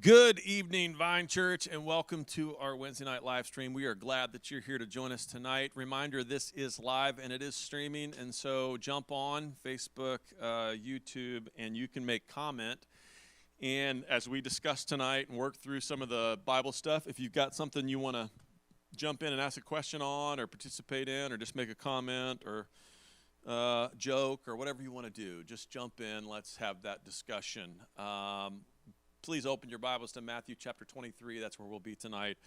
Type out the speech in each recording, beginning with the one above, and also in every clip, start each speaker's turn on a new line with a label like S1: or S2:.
S1: Good evening, Vine Church, and welcome to our Wednesday night live stream. We are glad that you're here to join us tonight. Reminder, this is live and it is streaming, and so jump on Facebook, YouTube, and you can make comment. And as we discuss tonight and work through some of the Bible stuff, if you've got something you want to jump in and ask a question on or participate in or just make a comment or joke or whatever you want to do, just jump in. Let's have that discussion. Please open your Bibles to Matthew chapter 23. That's where we'll be tonight,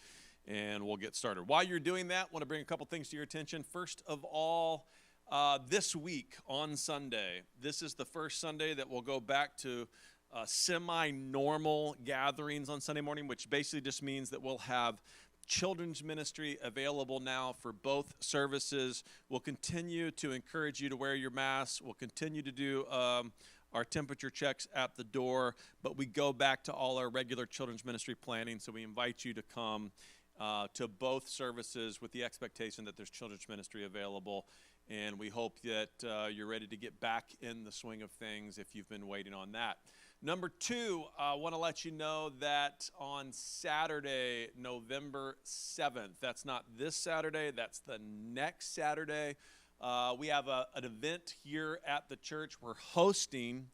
S1: and we'll get started. While you're doing that, I want to bring a couple things to your attention. First of all, this week on Sunday, this is the first Sunday that we'll go back to semi-normal gatherings on Sunday morning, which basically just means that we'll have children's ministry available now for both services. We'll continue to encourage you to wear your masks. We'll continue to do our temperature checks at the door, but we go back to all our regular children's ministry planning, so we invite you to come to both services with the expectation that there's children's ministry available, and we hope that you're ready to get back in the swing of things if you've been waiting on that. Number two, I want to let you know that on Saturday, November 7th, that's not this Saturday, that's the next Saturday, we have an event here at the church. We're hosting,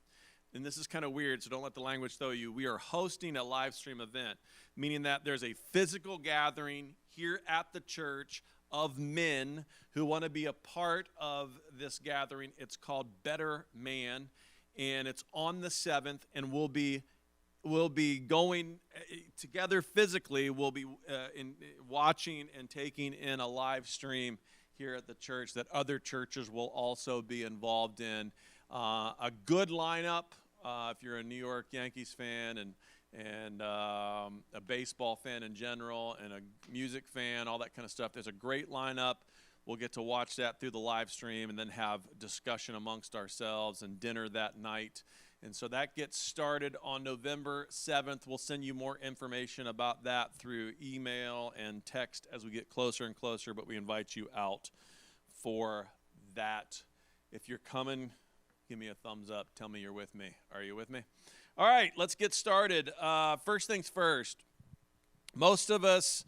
S1: and this is kind of weird, so don't let the language throw you. We are hosting a live stream event, meaning that there's a physical gathering here at the church of men who want to be a part of this gathering. It's called Better Man, and it's on the 7th, and we'll be going together physically. We'll be watching and taking in a live stream here at the church that other churches will also be involved in. A good lineup if you're a New York Yankees fan and a baseball fan in general and a music fan, all that kind of stuff. There's a great lineup. We'll get to watch that through the live stream and then have discussion amongst ourselves and dinner that night. And so that gets started on November 7th. We'll send you more information about that through email and text as we get closer and closer, but we invite you out for that. If you're coming, give me a thumbs up. Tell me you're with me. Are you with me? All right, let's get started. First things first. Most of us,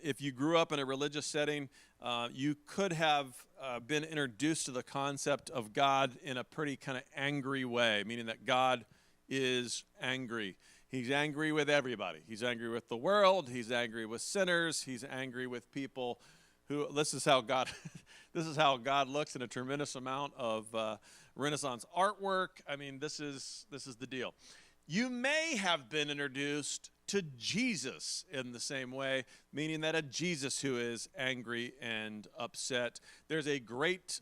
S1: if you grew up in a religious setting, you could have been introduced to the concept of God in a pretty kind of angry way, meaning that God is angry. He's angry with everybody. He's angry with the world. He's angry with sinners. He's angry with people who, this is how God, this is how God looks in a tremendous amount of Renaissance artwork. I mean, this is the deal. You may have been introduced to Jesus in the same way, meaning that a Jesus who is angry and upset. There's a great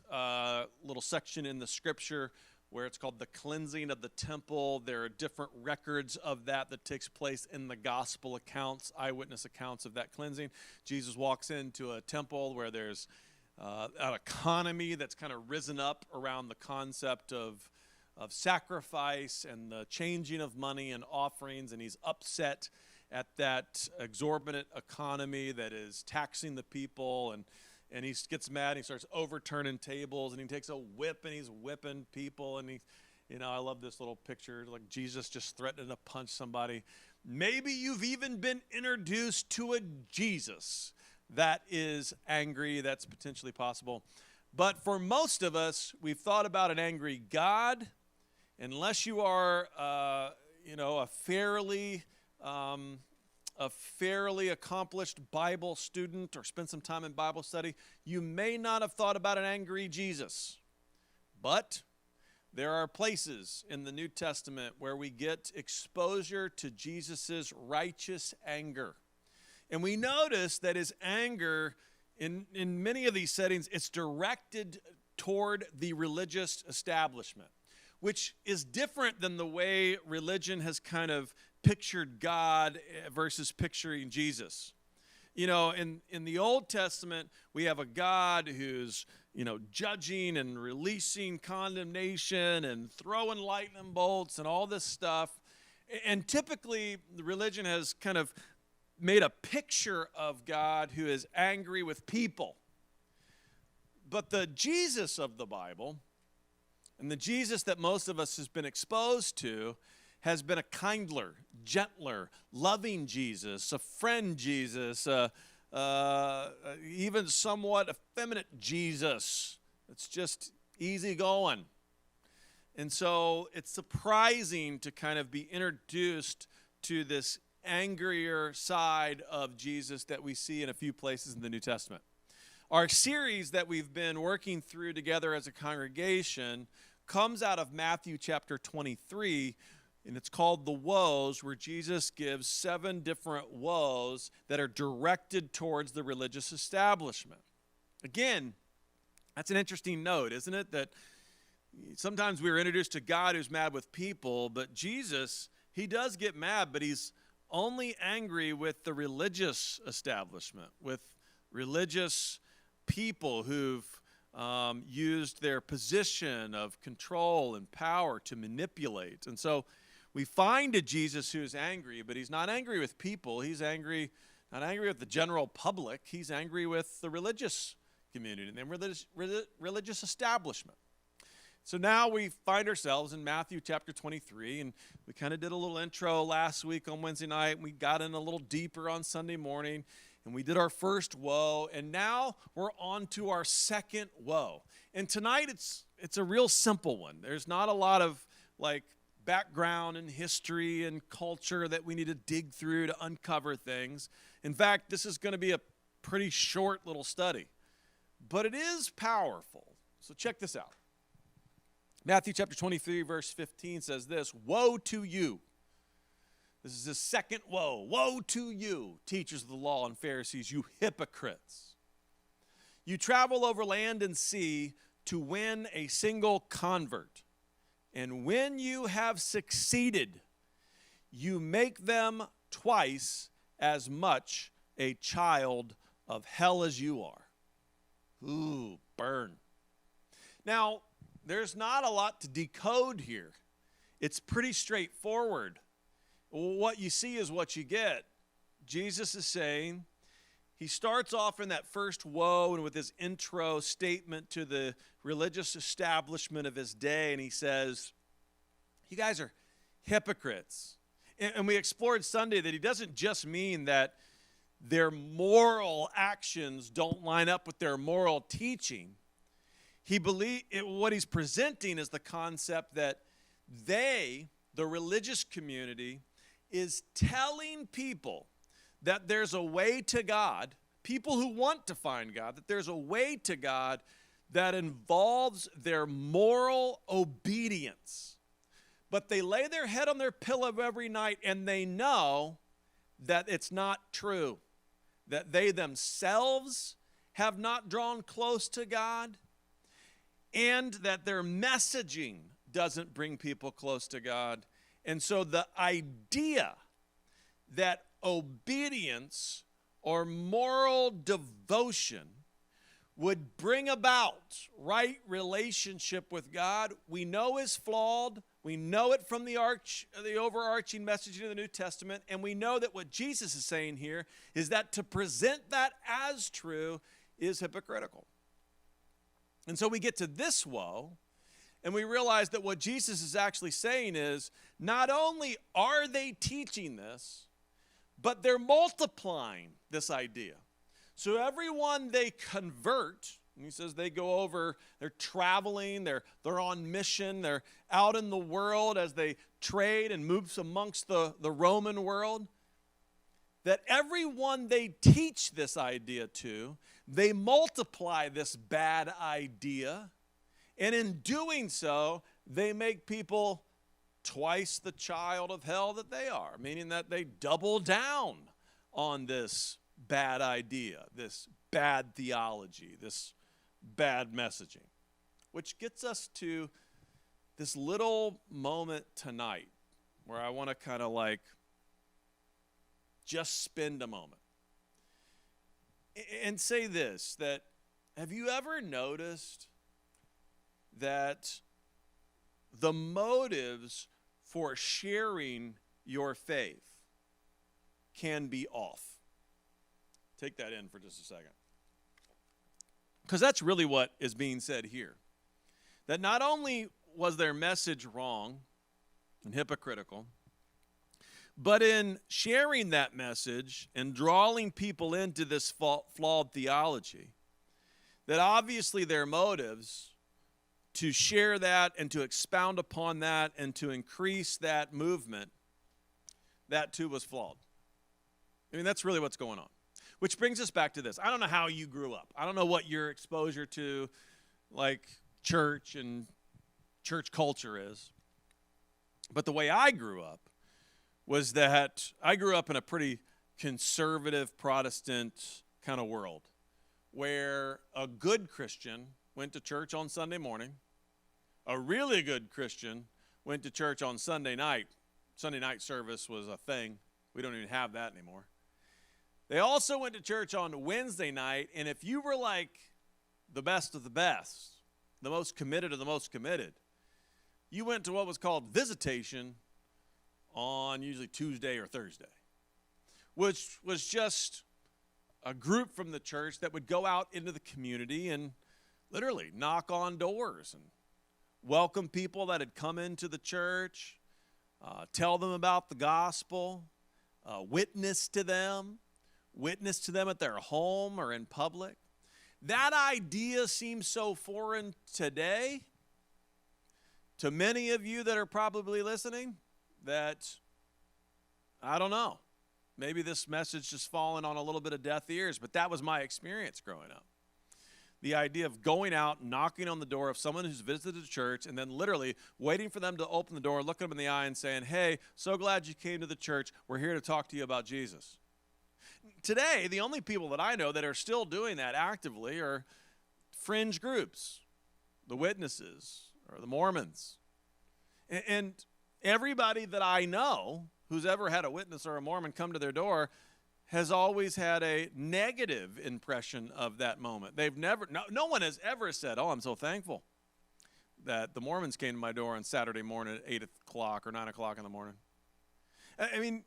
S1: little section in the scripture where it's called the cleansing of the temple. There are different records of that takes place in the gospel accounts, eyewitness accounts of that cleansing. Jesus walks into a temple where there's an economy that's kind of risen up around the concept of sacrifice and the changing of money and offerings, and he's upset at that exorbitant economy that is taxing the people, and he gets mad and he starts overturning tables, and he takes a whip and he's whipping people, and I love this little picture, like Jesus just threatening to punch somebody. Maybe you've even been introduced to a Jesus that is angry. That's potentially possible. But for most of us, we've thought about an angry God. Unless you are, a fairly accomplished Bible student or spent some time in Bible study, you may not have thought about an angry Jesus. But there are places in the New Testament where we get exposure to Jesus's righteous anger. And we notice that his anger, in many of these settings, it's directed toward the religious establishment, which is different than the way religion has kind of pictured God versus picturing Jesus. In the Old Testament, we have a God who's, judging and releasing condemnation and throwing lightning bolts and all this stuff. And typically, the religion has kind of made a picture of God who is angry with people. But the Jesus of the Bible, and the Jesus that most of us has been exposed to, has been a kindler, gentler, loving Jesus, a friend Jesus, even somewhat effeminate Jesus. It's just easy going. And so it's surprising to kind of be introduced to this angrier side of Jesus that we see in a few places in the New Testament. Our series that we've been working through together as a congregation comes out of Matthew chapter 23, and it's called the Woes, where Jesus gives 7 different woes that are directed towards the religious establishment. Again, that's an interesting note, isn't it? That sometimes we're introduced to God who's mad with people, but Jesus, he does get mad, but he's only angry with the religious establishment, with religious people who've used their position of control and power to manipulate. And so we find a Jesus who is angry, but he's not angry with people. He's not angry with the general public. He's angry with the religious community and the religious establishment. So now we find ourselves in Matthew chapter 23, and we kind of did a little intro last week on Wednesday night, and we got in a little deeper on Sunday morning, and we did our first woe, and now we're on to our second woe. And tonight it's a real simple one. There's not a lot of background and history and culture that we need to dig through to uncover things. In fact, this is going to be a pretty short little study, but it is powerful. So check this out. Matthew chapter 23, verse 15 says this: "Woe to you." This is his second woe. "Woe to you, teachers of the law and Pharisees, you hypocrites. You travel over land and sea to win a single convert. And when you have succeeded, you make them twice as much a child of hell as you are." Ooh, burn. Now, there's not a lot to decode here. It's pretty straightforward. What you see is what you get. Jesus is saying, he starts off in that first woe and with his intro statement to the religious establishment of his day, and he says, you guys are hypocrites. And we explored Sunday that he doesn't just mean that their moral actions don't line up with their moral teaching. What he's presenting is the concept that they, the religious community, is telling people that there's a way to God, people who want to find God, that there's a way to God that involves their moral obedience. But they lay their head on their pillow every night and they know that it's not true, that they themselves have not drawn close to God, and that their messaging doesn't bring people close to God. And so the idea that obedience or moral devotion would bring about right relationship with God, we know is flawed. We know it from the overarching messaging of the New Testament, and we know that what Jesus is saying here is that to present that as true is hypocritical. And so we get to this woe, and we realize that what Jesus is actually saying is, not only are they teaching this, but they're multiplying this idea. So everyone they convert, and he says they go over, they're traveling, they're on mission, they're out in the world as they trade and moves amongst the Roman world, that everyone they teach this idea to, they multiply this bad idea, and in doing so, they make people twice the child of hell that they are, meaning that they double down on this bad idea, this bad theology, this bad messaging. Which gets us to this little moment tonight where I want to kind of just spend a moment and say this, that have you ever noticed that the motives for sharing your faith can be off? Take that in for just a second. Because that's really what is being said here. That not only was their message wrong, and hypocritical. But in sharing that message and drawing people into this flawed theology, that obviously their motives to share that and to expound upon that and to increase that movement, that too was flawed. I mean, that's really what's going on. Which brings us back to this. I don't know how you grew up. I don't know what your exposure to, like, church and church culture is. But the way I grew up was that I grew up in a pretty conservative Protestant kind of world where a good Christian went to church on Sunday morning. A really good Christian went to church on Sunday night. Sunday night service was a thing. We don't even have that anymore. They also went to church on Wednesday night, and if you were like the best of the best, the most committed of the most committed, you went to what was called visitation on usually Tuesday or Thursday, which was just a group from the church that would go out into the community and literally knock on doors and welcome people that had come into the church, tell them about the gospel, witness to them at their home or in public. That idea seems so foreign today to many of you that are probably listening that, I don't know, maybe this message just fallen on a little bit of deaf ears, but that was my experience growing up. The idea of going out, knocking on the door of someone who's visited a church, and then literally waiting for them to open the door, looking them in the eye and saying, hey, so glad you came to the church. We're here to talk to you about Jesus. Today, the only people that I know that are still doing that actively are fringe groups, the Witnesses or the Mormons. And everybody that I know who's ever had a witness or a Mormon come to their door has always had a negative impression of that moment. No one has ever said, oh, I'm so thankful that the Mormons came to my door on Saturday morning at 8 o'clock or 9 o'clock in the morning. I mean,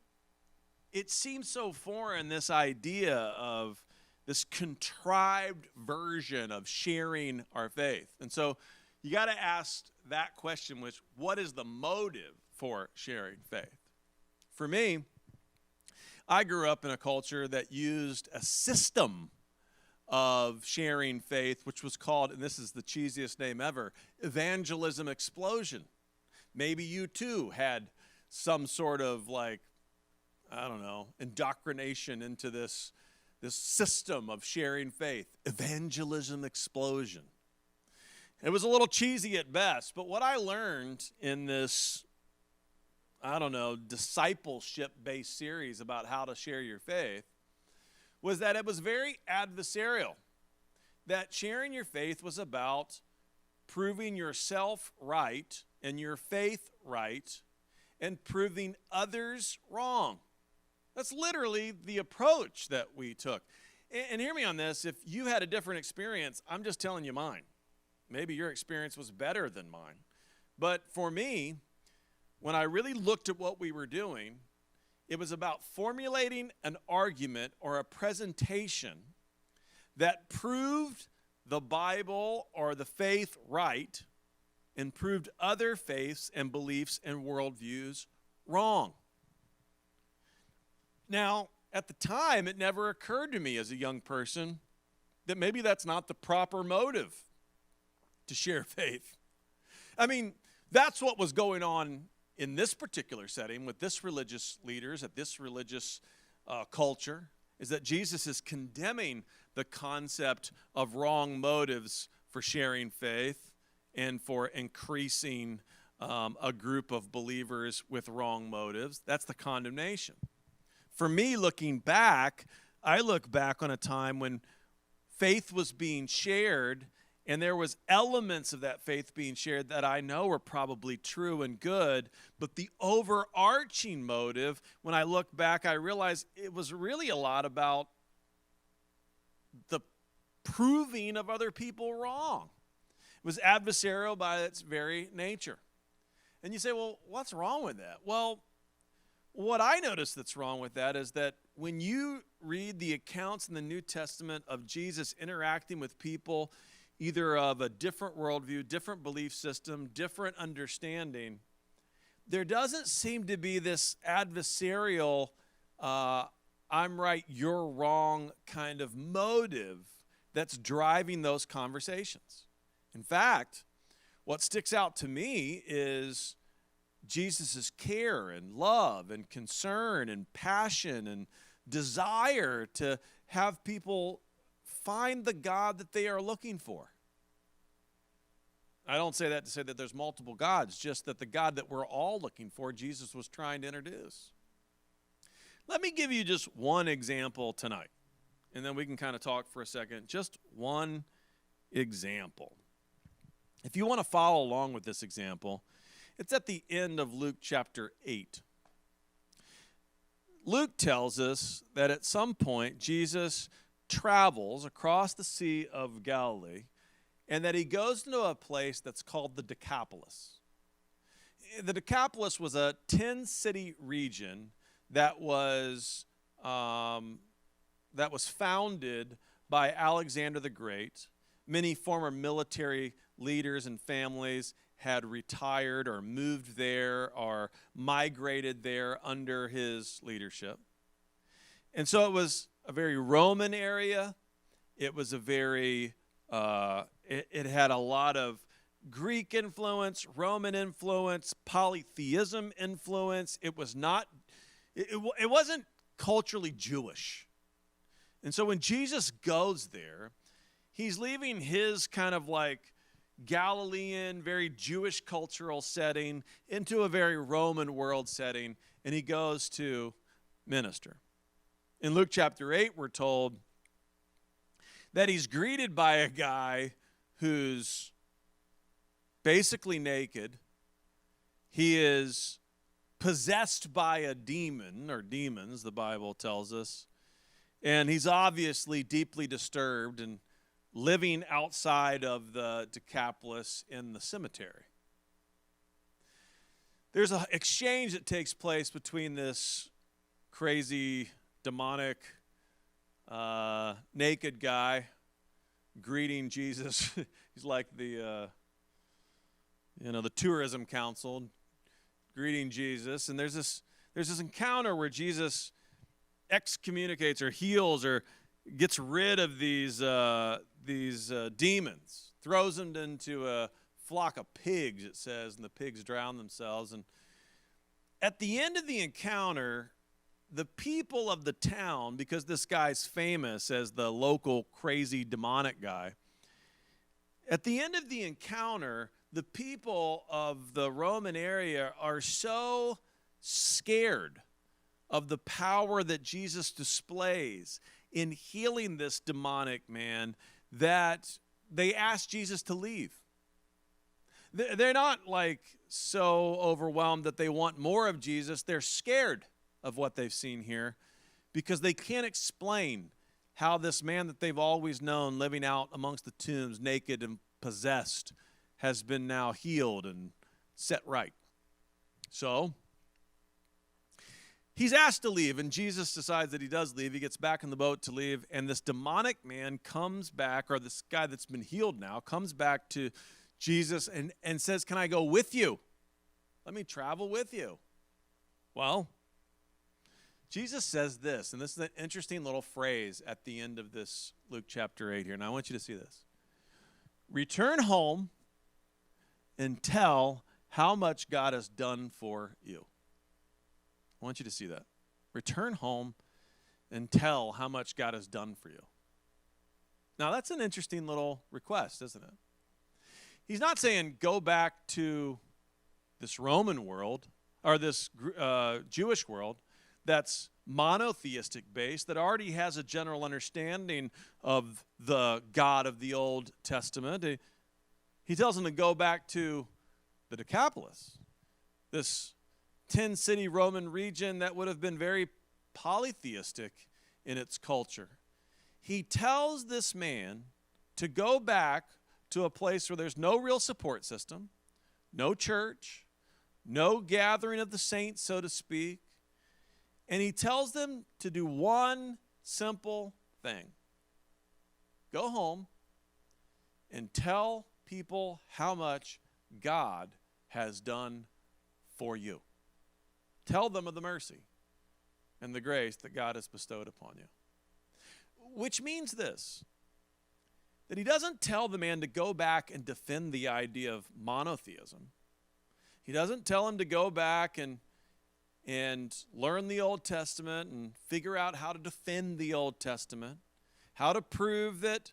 S1: it seems so foreign, this idea of this contrived version of sharing our faith. And so you got to ask that question, which, what is the motive for sharing faith? For me, I grew up in a culture that used a system of sharing faith, which was called, and this is the cheesiest name ever, evangelism explosion. Maybe you too had some sort of indoctrination into this system of sharing faith, evangelism explosion. It was a little cheesy at best, but what I learned in this, discipleship-based series about how to share your faith was that it was very adversarial, that sharing your faith was about proving yourself right and your faith right and proving others wrong. That's literally the approach that we took. And hear me on this, if you had a different experience, I'm just telling you mine. Maybe your experience was better than mine. But for me, when I really looked at what we were doing, it was about formulating an argument or a presentation that proved the Bible or the faith right and proved other faiths and beliefs and worldviews wrong. Now, at the time, it never occurred to me as a young person that maybe that's not the proper motive to share faith. I mean, that's what was going on in this particular setting with this religious leaders at this religious culture, is that Jesus is condemning the concept of wrong motives for sharing faith and for increasing a group of believers with wrong motives. That's the condemnation. For me, looking back, I look back on a time when faith was being shared, and there was elements of that faith being shared that I know were probably true and good, but the overarching motive, when I look back, I realize it was really a lot about the proving of other people wrong. It was adversarial by its very nature. And you say, well, what's wrong with that? Well, what I notice that's wrong with that is that when you read the accounts in the New Testament of Jesus interacting with people either of a different worldview, different belief system, different understanding, there doesn't seem to be this adversarial, I'm right, you're wrong kind of motive that's driving those conversations. In fact, what sticks out to me is Jesus' care and love and concern and passion and desire to have people find the God that they are looking for. I don't say that to say that there's multiple gods, just that the God that we're all looking for, Jesus was trying to introduce. Let me give you just one example tonight, and then we can kind of talk for a second. Just one example. If you want to follow along with this example, it's at the end of Luke chapter 8. Luke tells us that at some point Jesus travels across the Sea of Galilee and that he goes into a place that's called the Decapolis. The Decapolis was a 10-city region that was founded by Alexander the Great. Many former military leaders and families had retired or moved there or migrated there under his leadership. And so it was a very Roman area. It was a very, it had a lot of Greek influence, Roman influence, polytheism influence. It was not, it wasn't culturally Jewish. And so when Jesus goes there, he's leaving his kind of like Galilean, very Jewish cultural setting into a very Roman world setting, and he goes to minister. In Luke chapter 8, we're told that he's greeted by a guy who's basically naked. He is possessed by a demon, or demons, the Bible tells us, and he's obviously deeply disturbed and living outside of the Decapolis in the cemetery. There's an exchange that takes place between this crazy, demonic, naked guy greeting Jesus. He's like the tourism council greeting Jesus. And there's this encounter where Jesus excommunicates or heals or gets rid of these demons, throws them into a flock of pigs, it says, and the pigs drown themselves. And at the end of the encounter, the people of the town, because this guy's famous as the local crazy demonic guy, at the end of the encounter, the people of the Roman area are so scared of the power that Jesus displays in healing this demonic man that they ask Jesus to leave. They're not like so overwhelmed that they want more of Jesus. They're scared of what they've seen here because they can't explain how this man that they've always known living out amongst the tombs, naked and possessed, has been now healed and set right. So he's asked to leave, and Jesus decides that he does leave. He gets back in the boat to leave, and this demonic man comes back, or this guy that's been healed now, comes back to Jesus and says, "Can I go with you? Let me travel with you." Well, Jesus says this, and this is an interesting little phrase at the end of this Luke chapter 8 here, and I want you to see this. "Return home and tell how much God has done for you." I want you to see that. Return home and tell how much God has done for you. Now, that's an interesting little request, isn't it? He's not saying go back to this Roman world or this Jewish world that's monotheistic based, that already has a general understanding of the God of the Old Testament. He tells them to go back to the Decapolis, this 10-city Roman region that would have been very polytheistic in its culture. He tells this man to go back to a place where there's no real support system, no church, no gathering of the saints, so to speak. And he tells them to do one simple thing. Go home and tell people how much God has done for you. Tell them of the mercy and the grace that God has bestowed upon you. Which means this, that he doesn't tell the man to go back and defend the idea of monotheism. He doesn't tell him to go back and learn the Old Testament and figure out how to defend the Old Testament, how to prove that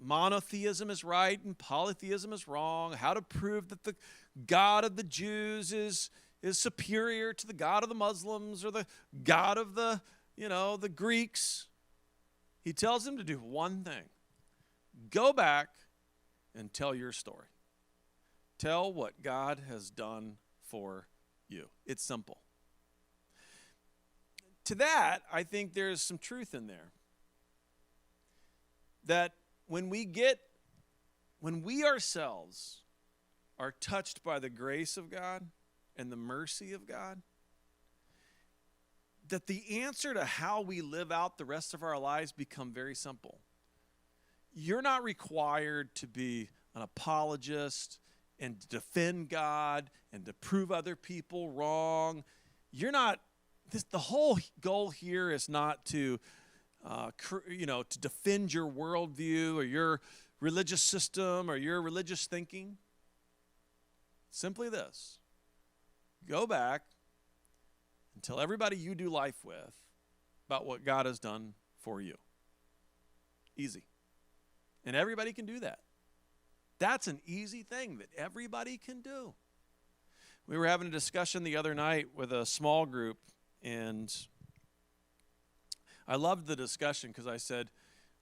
S1: monotheism is right and polytheism is wrong, how to prove that the God of the Jews is superior to the God of the Muslims or the God of the Greeks. He tells him to do one thing. Go back and tell your story. Tell what God has done for you. It's simple. To that, I think there's some truth in there. That when we ourselves are touched by the grace of God and the mercy of God, that the answer to how we live out the rest of our lives become very simple. You're not required to be an apologist and to defend God and to prove other people wrong. The whole goal here is not to defend your worldview or your religious system or your religious thinking. Simply this: go back and tell everybody you do life with about what God has done for you. Easy. And everybody can do that. That's an easy thing that everybody can do. We were having a discussion the other night with a small group, and I loved the discussion because I said,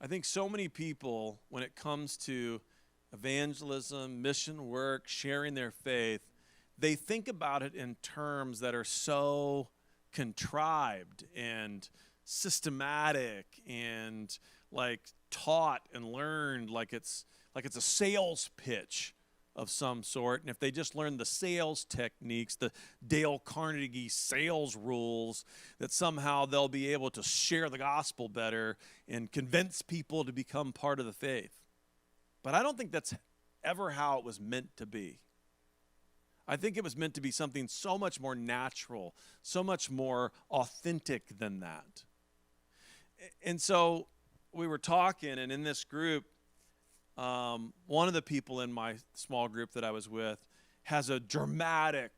S1: I think so many people, when it comes to evangelism, mission work, sharing their faith, they think about it in terms that are so contrived and systematic and like taught and learned like it's a sales pitch of some sort. And if they just learn the sales techniques, the Dale Carnegie sales rules, that somehow they'll be able to share the gospel better and convince people to become part of the faith. But I don't think that's ever how it was meant to be. I think it was meant to be something so much more natural, so much more authentic than that. And so we were talking, and in this group, one of the people in my small group that I was with has a dramatic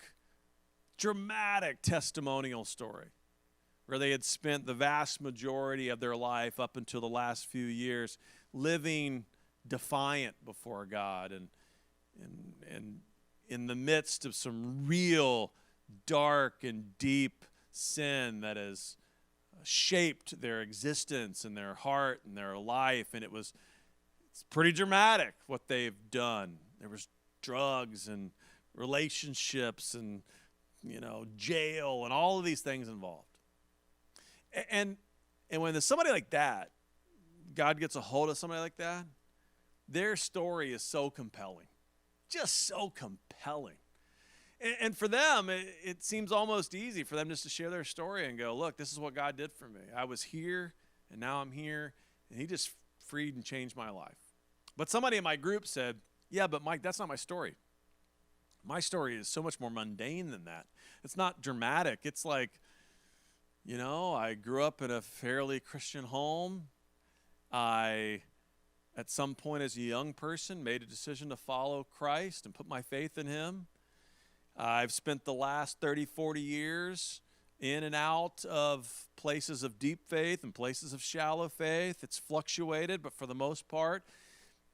S1: testimonial story where they had spent the vast majority of their life up until the last few years living defiant before God and in the midst of some real dark and deep sin that has shaped their existence and their heart and their life. And it's pretty dramatic what they've done. There was drugs and relationships and jail and all of these things involved. And when there's somebody like that, God gets a hold of somebody like that, their story is so compelling, just so compelling. And for them, it seems almost easy for them just to share their story and go, look, this is what God did for me. I was here, and now I'm here, and he just freed and changed my life. But somebody in my group said, yeah, but Mike, that's not my story. My story is so much more mundane than that. It's not dramatic. It's like, I grew up in a fairly Christian home. I, at some point as a young person, made a decision to follow Christ and put my faith in him. I've spent the last 30, 40 years in and out of places of deep faith and places of shallow faith. It's fluctuated, but for the most part,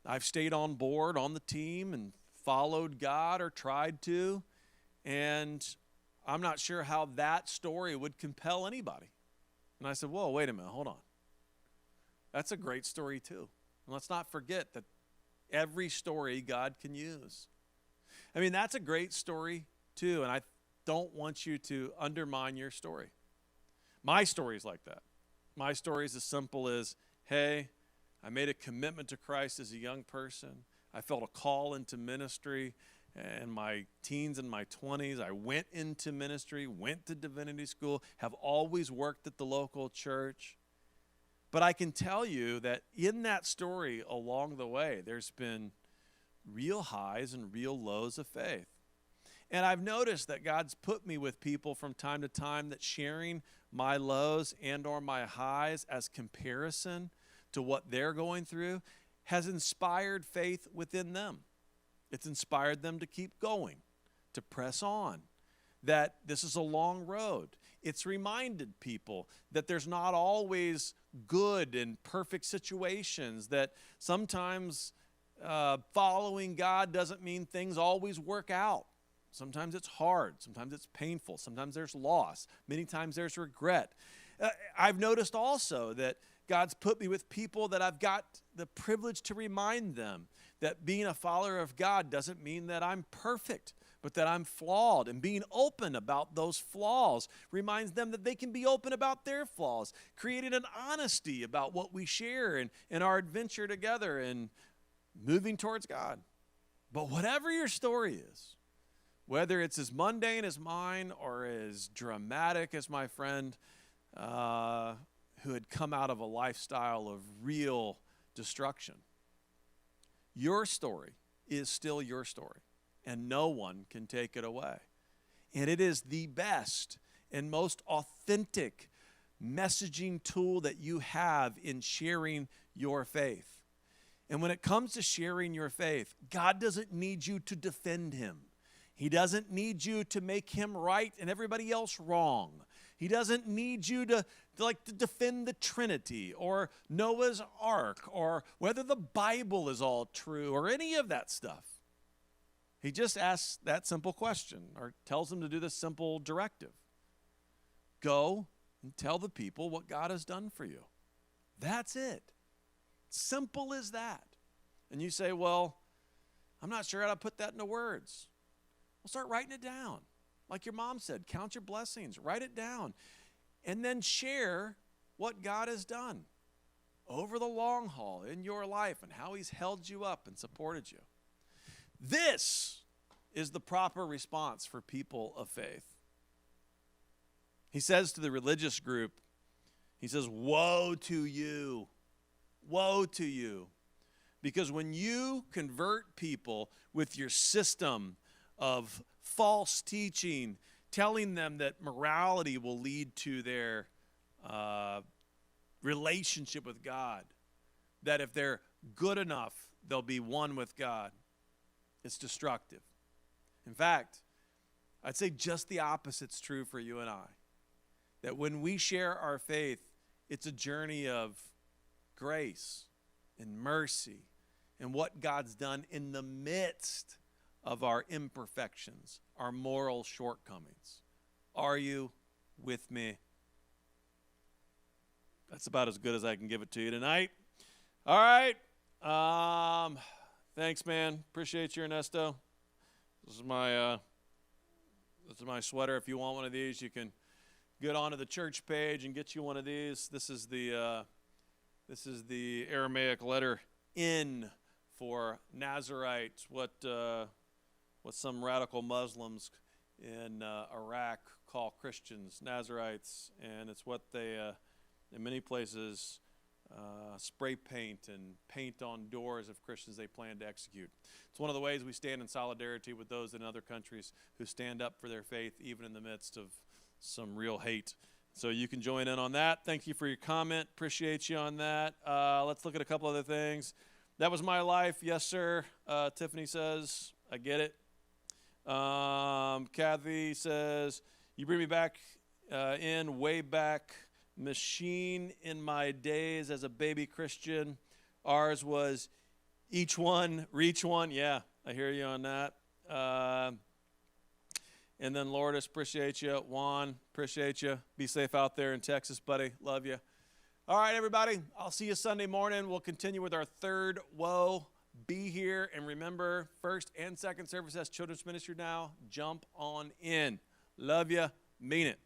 S1: I've stayed on board on the team and followed God or tried to. And I'm not sure how that story would compel anybody. And I said, whoa, wait a minute, hold on. That's a great story too. And let's not forget that every story God can use. I mean, that's a great story too, and I don't want you to undermine your story. My story is like that. My story is as simple as, hey, I made a commitment to Christ as a young person. I felt a call into ministry in my teens and my 20s. I went into ministry, went to divinity school, have always worked at the local church. But I can tell you that in that story along the way, there's been real highs and real lows of faith. And I've noticed that God's put me with people from time to time that sharing my lows and or my highs as comparison to what they're going through has inspired faith within them. It's inspired them to keep going, to press on, that this is a long road. It's reminded people that there's not always good and perfect situations, that sometimes following God doesn't mean things always work out. Sometimes it's hard. Sometimes it's painful. Sometimes there's loss. Many times there's regret. I've noticed also that God's put me with people that I've got the privilege to remind them that being a follower of God doesn't mean that I'm perfect, but that I'm flawed. And being open about those flaws reminds them that they can be open about their flaws, creating an honesty about what we share and our adventure together and moving towards God. But whatever your story is, whether it's as mundane as mine or as dramatic as my friend who had come out of a lifestyle of real destruction, your story is still your story, and no one can take it away. And it is the best and most authentic messaging tool that you have in sharing your faith. And when it comes to sharing your faith, God doesn't need you to defend him. He doesn't need you to make him right and everybody else wrong. He doesn't need you to defend the Trinity or Noah's Ark or whether the Bible is all true or any of that stuff. He just asks that simple question or tells them to do this simple directive. Go and tell the people what God has done for you. That's it. Simple as that. And you say, well, I'm not sure how to put that into words. Well, start writing it down. Like your mom said, count your blessings, write it down, and then share what God has done over the long haul in your life and how he's held you up and supported you. This is the proper response for people of faith. He says to the religious group, he says, woe to you, woe to you. Because when you convert people with your system of false teaching, telling them that morality will lead to their relationship with God, that if they're good enough, they'll be one with God, it's destructive. In fact, I'd say just the opposite's true for you and I. That when we share our faith, it's a journey of grace and mercy and what God's done in the midst of our imperfections, our moral shortcomings. Are you with me? That's about as good as I can give it to you tonight. All right. Thanks, man. Appreciate you, Ernesto. This is my sweater. If you want one of these, you can get onto the church page and get you one of these. This is the Aramaic letter N for Nazarite, what some radical Muslims in Iraq call Christians, Nazarites, and it's what they, in many places, spray paint and paint on doors of Christians they plan to execute. It's one of the ways we stand in solidarity with those in other countries who stand up for their faith, even in the midst of some real hate. So you can join in on that. Thank you for your comment. Appreciate you on that. Let's look at a couple other things. That was my life. Yes, sir. Tiffany says, I get it. Kathy says, you bring me back way back. Machine in my days as a baby Christian. Ours was each one, reach one. Yeah, I hear you on that. And then Lourdes, appreciate you. Juan, appreciate you. Be safe out there in Texas, buddy. Love you. All right, everybody. I'll see you Sunday morning. We'll continue with our third woe. Be here. And remember, first and second service has children's ministry now. Jump on in. Love you. Mean it.